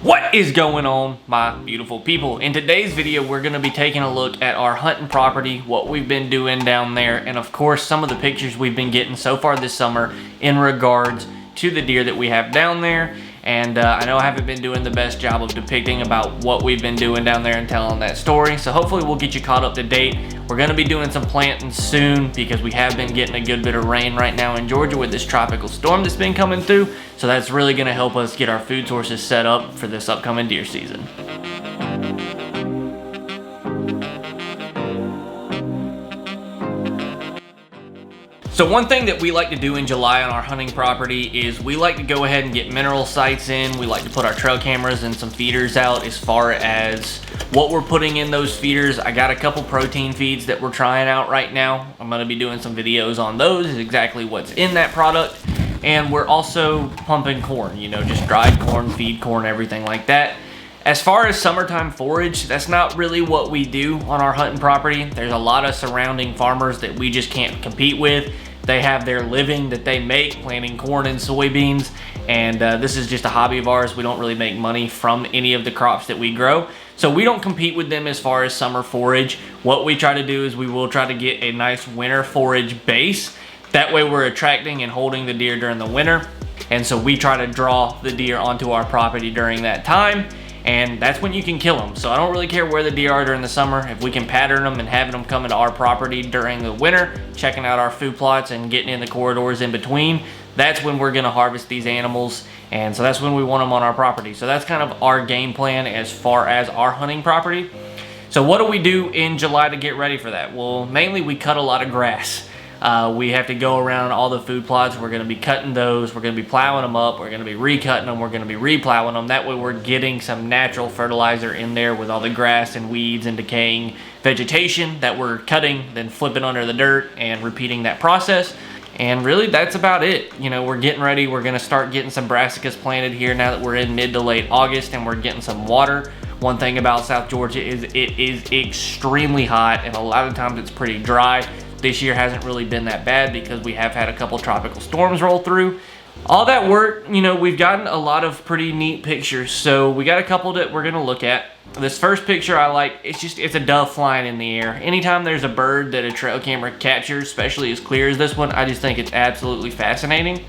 What is going on, my beautiful people? In today's video, we're going to be taking a look at our hunting property, what we've been doing down there, and of course, some of the pictures we've been getting so far this summer in regards to the deer that we have down there. And I know I haven't been doing the best job of depicting about what we've been doing down there and telling that story. So hopefully we'll get you caught up to date. We're going to be doing some planting soon because we have been getting a good bit of rain right now in Georgia with this tropical storm that's been coming through. So that's really going to help us get our food sources set up for this upcoming deer season. So one thing that we like to do in July on our hunting property is we like to go ahead and get mineral sites in. We like to put our trail cameras and some feeders out as far as what we're putting in those feeders. I got a couple protein feeds that we're trying out right now. I'm going to be doing some videos on those, exactly what's in that product. And we're also pumping corn, you know, just dried corn, feed corn, everything like that. As far as summertime forage, that's not really what we do on our hunting property. There's a lot of surrounding farmers that we just can't compete with. They have their living that they make planting corn and soybeans, and this is just a hobby of ours. We don't really make money from any of the crops that we grow, so we don't compete with them as far as summer forage. What we try to do is we will try to get a nice winter forage base. That way we're attracting and holding the deer during the winter, and so we try to draw the deer onto our property during that time. And that's when you can kill them. So I don't really care where the deer are during the summer. If we can pattern them and having them come into our property during the winter, checking out our food plots and getting in the corridors in between, that's when we're gonna harvest these animals. And so that's when we want them on our property. So that's kind of our game plan as far as our hunting property. So what do we do in July to get ready for that? Well, mainly we cut a lot of grass. We have to go around all the food plots. We're going to be cutting those. We're going to be plowing them up. We're going to be recutting them. We're going to be replowing them. That way we're getting some natural fertilizer in there with all the grass and weeds and decaying vegetation that we're cutting, then flipping under the dirt and repeating that process. And really that's about it. You know, we're getting ready. We're going to start getting some brassicas planted here now that we're in mid to late August and we're getting some water. One thing about South Georgia is it is extremely hot and a lot of times it's pretty dry. This year hasn't really been that bad because we have had a couple tropical storms roll through. All that work, you know, we've gotten a lot of pretty neat pictures. So we got a couple that we're gonna look at. This first picture I like, it's a dove flying in the air. Anytime there's a bird that a trail camera captures, especially as clear as this one, I just think it's absolutely fascinating.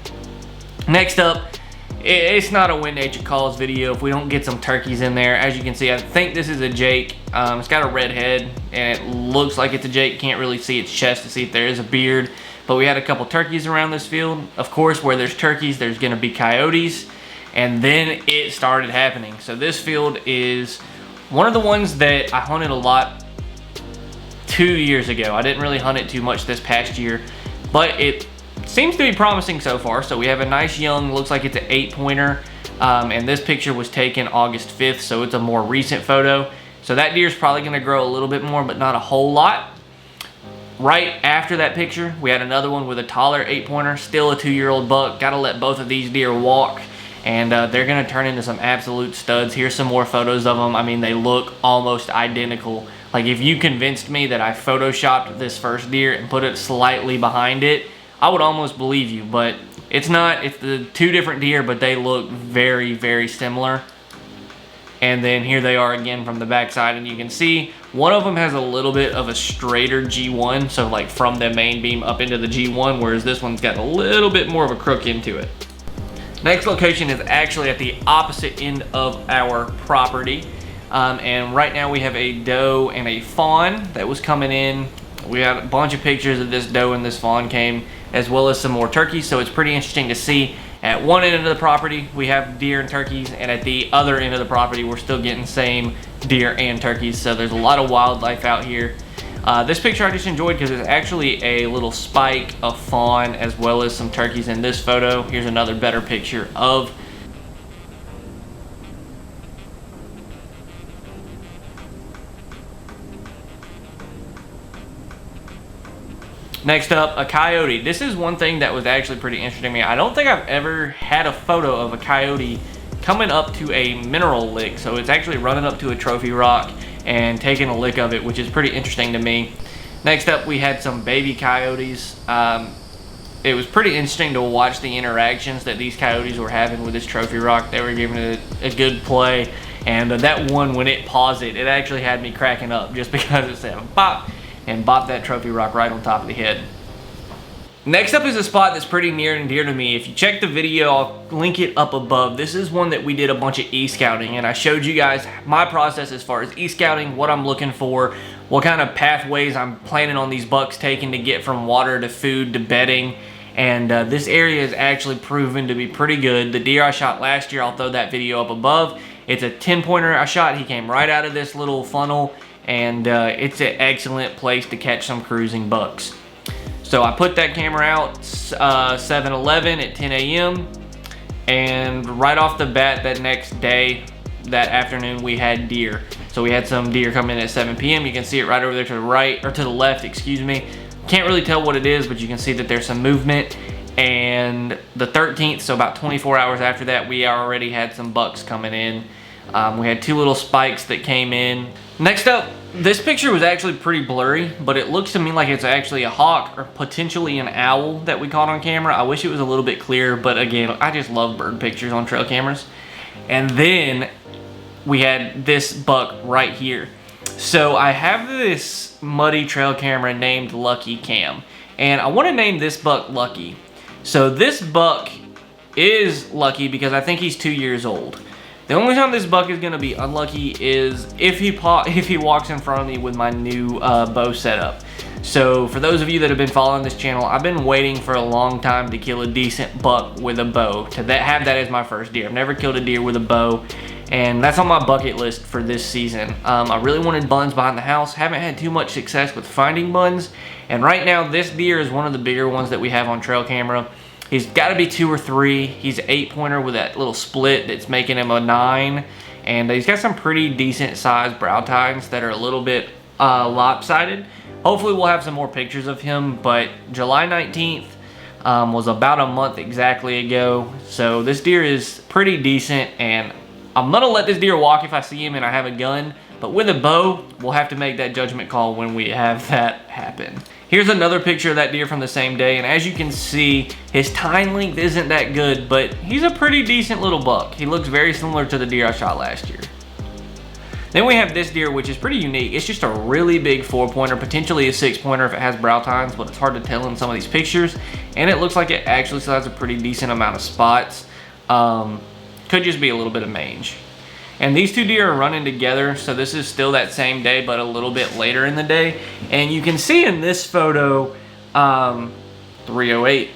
Next up, it's not a When Nature Calls video if we don't get some turkeys in there. As you can see, I think this is a Jake. It's got a red head and it looks like it's a Jake. Can't really see its chest to see if there is a beard, but we had a couple turkeys around this field. Of course, where there's turkeys, there's gonna be coyotes, and then it started happening. So this field is one of the ones that I hunted a lot 2 years ago. I didn't really hunt it too much this past year, but it seems to be promising so far. So we have a nice young, looks like it's an 8-pointer, and this picture was taken August 5th, so it's a more recent photo. So that deer is probably going to grow a little bit more, but not a whole lot. Right after that picture, we had another one with a taller 8-pointer, still a 2-year-old buck. Got to let both of these deer walk, and they're going to turn into some absolute studs. Here's some more photos of them. I mean, they look almost identical. Like if you convinced me that I photoshopped this first deer and put it slightly behind it, I would almost believe you, but it's not. It's the two different deer, but they look very, very similar. And then here they are again from the backside, and you can see one of them has a little bit of a straighter G1, so like from the main beam up into the G1, whereas this one's got a little bit more of a crook into it. Next location is actually at the opposite end of our property, and right now we have a doe and a fawn that was coming in. We had a bunch of pictures of this doe and this fawn came, as well as some more turkeys, so it's pretty interesting to see. At one end of the property, we have deer and turkeys, and at the other end of the property, we're still getting same deer and turkeys, so there's a lot of wildlife out here. This picture I just enjoyed because it's actually a little spike of fawn as well as some turkeys in this photo. Here's another better picture of Next up, a coyote. This is one thing that was actually pretty interesting to me. I don't think I've ever had a photo of a coyote coming up to a mineral lick. So it's actually running up to a trophy rock and taking a lick of it, which is pretty interesting to me. Next up, we had some baby coyotes. it was pretty interesting to watch the interactions that these coyotes were having with this trophy rock. They were giving it a good play, and that one, when it paused it actually had me cracking up just because it said bop, and bopped that trophy rock right on top of the head. Next up is a spot that's pretty near and dear to me. If you check the video, I'll link it up above. This is one that we did a bunch of e-scouting, and I showed you guys my process as far as e-scouting, what I'm looking for, what kind of pathways I'm planning on these bucks taking to get from water to food to bedding. And this area is actually proven to be pretty good. The deer I shot last year, I'll throw that video up above. It's a 10-pointer I shot. He came right out of this little funnel, and it's an excellent place to catch some cruising bucks. So I put that camera out 7-11 at 10 a.m. and right off the bat that next day, that afternoon, we had deer. So we had some deer come in at 7 p.m. You can see it right over there to the right, or to the left, excuse me. Can't really tell what it is, but you can see that there's some movement. And the 13th, so about 24 hours after that, we already had some bucks coming in. We had 2 little spikes that came in. Next up, this picture was actually pretty blurry, but it looks to me like it's actually a hawk or potentially an owl that we caught on camera. I wish it was a little bit clearer, but again, I just love bird pictures on trail cameras. And then we had this buck right here. So I have this muddy trail camera named Lucky Cam, and I want to name this buck Lucky. So this buck is lucky because I think he's 2 years old. The only time this buck is gonna be unlucky is if he walks in front of me with my new bow setup. So for those of you that have been following this channel, I've been waiting for a long time to kill a decent buck with a bow, to have that as my first deer. I've never killed a deer with a bow, and that's on my bucket list for this season. I really wanted buns behind the house. Haven't had too much success with finding buns, and right now this deer is one of the bigger ones that we have on trail camera. He's got to be 2 or 3. He's an 8-pointer with that little split that's making him a 9. And he's got some pretty decent sized brow tines that are a little bit lopsided. Hopefully we'll have some more pictures of him, but July 19th was about a month exactly ago. So this deer is pretty decent, and I'm going to let this deer walk if I see him and I have a gun. But with a bow, we'll have to make that judgment call when we have that happen. Here's another picture of that deer from the same day, and as you can see, his tine length isn't that good, but he's a pretty decent little buck. He looks very similar to the deer I shot last year. Then we have this deer, which is pretty unique. It's just a really big 4-pointer, potentially a 6-pointer if it has brow tines, but it's hard to tell in some of these pictures. And it looks like it actually still has a pretty decent amount of spots. Could just be a little bit of mange. And these 2 deer are running together, so this is still that same day, but a little bit later in the day. And you can see in this photo, 308,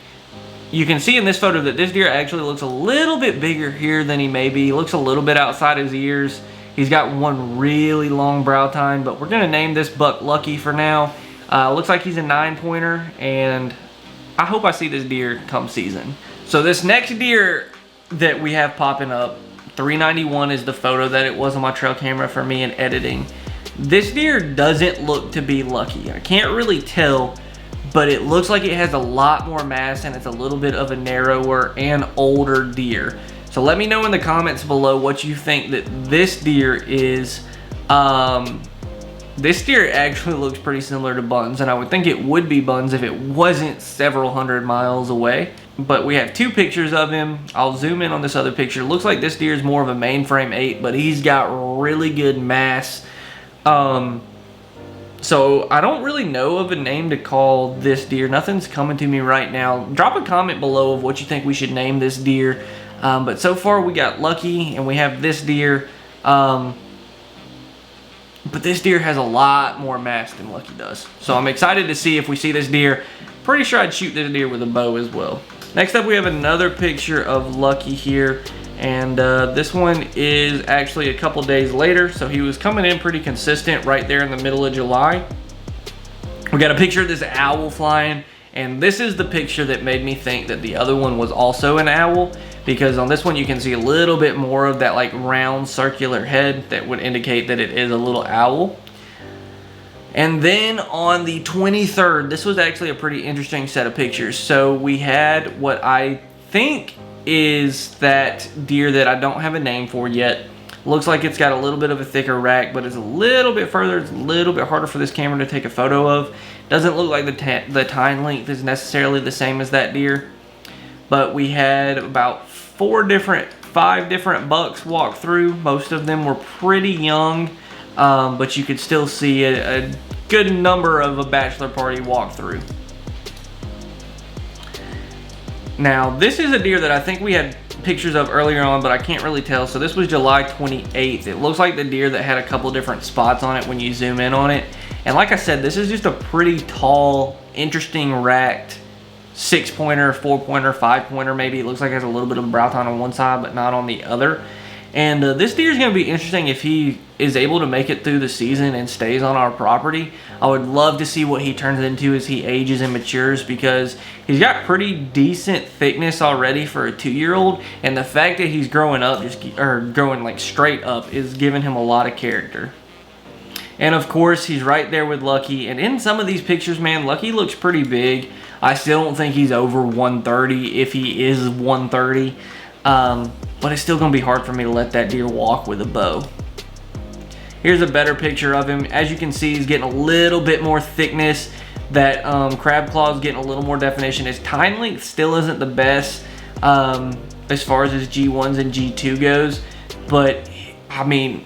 you can see in this photo that this deer actually looks a little bit bigger here than he may be. He looks a little bit outside his ears. He's got one really long brow tine, but we're gonna name this buck Lucky for now. Looks like he's a 9-pointer, and I hope I see this deer come season. So this next deer that we have popping up, 391 is the photo that it was on my trail camera for me in editing. This deer doesn't look to be lucky. I can't really tell, but it looks like it has a lot more mass and it's a little bit of a narrower and older deer. So let me know in the comments below what you think that this deer is. This deer actually looks pretty similar to Buns, and I would think it would be Buns if it wasn't several hundred miles away. But we have 2 pictures of him. I'll zoom in on this other picture. Looks like this deer is more of a mainframe 8, but he's got really good mass. So I don't really know of a name to call this deer. Nothing's coming to me right now. Drop a comment below of what you think we should name this deer. But so far we got Lucky and we have this deer. But this deer has a lot more mass than Lucky does. So I'm excited to see if we see this deer. Pretty sure I'd shoot this deer with a bow as well. Next up we have another picture of Lucky here. And this one is actually a couple days later. So he was coming in pretty consistent right there in the middle of July. We got a picture of this owl flying. And this is the picture that made me think that the other one was also an owl, because on this one you can see a little bit more of that like round circular head that would indicate that it is a little owl. And then on the 23rd, this was actually a pretty interesting set of pictures. So we had what I think is that deer that I don't have a name for yet. Looks like it's got a little bit of a thicker rack, but it's a little bit further. It's a little bit harder for this camera to take a photo of. Doesn't look like the tine length is necessarily the same as that deer. But we had about 5 different bucks walk through. Most of them were pretty young, but you could still see a good number of a bachelor party walk through. Now, this is a deer that I think we had pictures of earlier on, but I can't really tell. So this was July 28th. It looks like the deer that had a couple different spots on it when you zoom in on it. And like I said, this is just a pretty tall, interesting racked 6-pointer, 4-pointer, 5-pointer maybe. It looks like it has a little bit of brow tine on one side, but not on the other. And this deer is going to be interesting if he is able to make it through the season and stays on our property. I would love to see what he turns into as he ages and matures, because he's got pretty decent thickness already for a 2-year-old, and the fact that he's growing up, growing like straight up, is giving him a lot of character. And of course, he's right there with Lucky. And in some of these pictures, man, Lucky looks pretty big. I still don't think he's over 130 if he is 130. But it's still going to be hard for me to let that deer walk with a bow. Here's a better picture of him. As you can see, he's getting a little bit more thickness. That crab claw is getting a little more definition. His tine length still isn't the best as far as his G1s and G2 goes. But, I mean,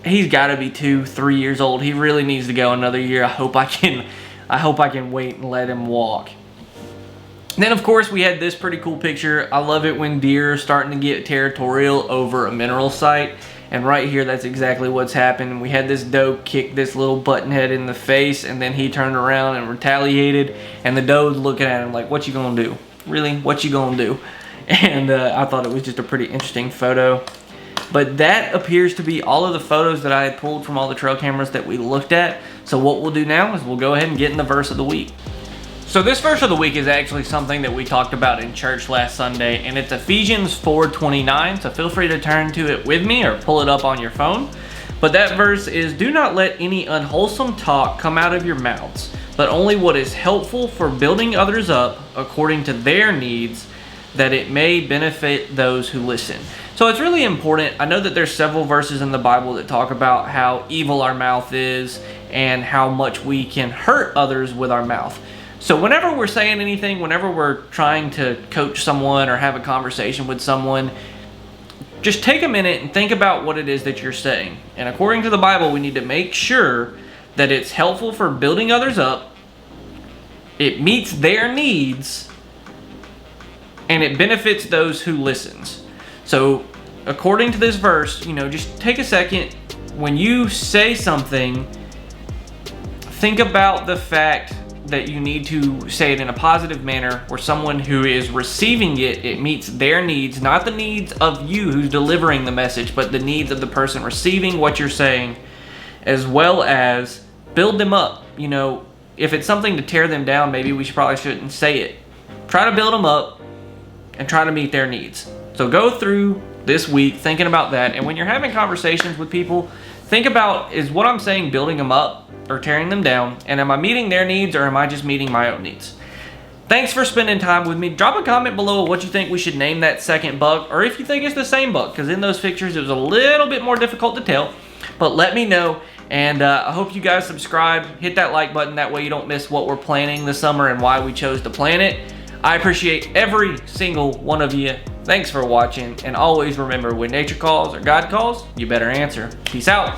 he's got to be 2-3 years old. He really needs to go another year. I hope I can wait and let him walk. Then, of course, we had this pretty cool picture. I love it when deer are starting to get territorial over a mineral site. And right here, that's exactly what's happened. We had this doe kick this little buttonhead in the face, and then he turned around and retaliated. And the doe's looking at him like, what you gonna do? Really? What you gonna do? And I thought it was just a pretty interesting photo. But that appears to be all of the photos that I had pulled from all the trail cameras that we looked at. So what we'll do now is we'll go ahead and get in the verse of the week. So this verse of the week is actually something that we talked about in church last Sunday, and it's Ephesians 4:29, so feel free to turn to it with me or pull it up on your phone. But that verse is, do not let any unwholesome talk come out of your mouths, but only what is helpful for building others up according to their needs, that it may benefit those who listen. So it's really important. I know that there's several verses in the Bible that talk about how evil our mouth is and how much we can hurt others with our mouth. So whenever we're saying anything, whenever we're trying to coach someone or have a conversation with someone, just take a minute and think about what it is that you're saying. And according to the Bible, we need to make sure that it's helpful for building others up, it meets their needs, and it benefits those who listens. So according to this verse, just take a second. When you say something, think about the fact that you need to say it in a positive manner where someone who is receiving it, it meets their needs, not the needs of you who's delivering the message, but the needs of the person receiving what you're saying, as well as build them up. If it's something to tear them down, maybe we probably shouldn't say it. Try to build them up and try to meet their needs. So go through this week thinking about that, and when you're having conversations with people, think about, is what I'm saying building them up or tearing them down, and am I meeting their needs or am I just meeting my own needs? Thanks for spending time with me. Drop a comment below what you think we should name that second buck, or if you think it's the same buck, because in those pictures it was a little bit more difficult to tell. But let me know, and I hope you guys subscribe, hit that like button, that way you don't miss what we're planning this summer and why we chose to plan it. I appreciate every single one of you. Thanks for watching, and always remember, when nature calls or God calls, you better answer. Peace out.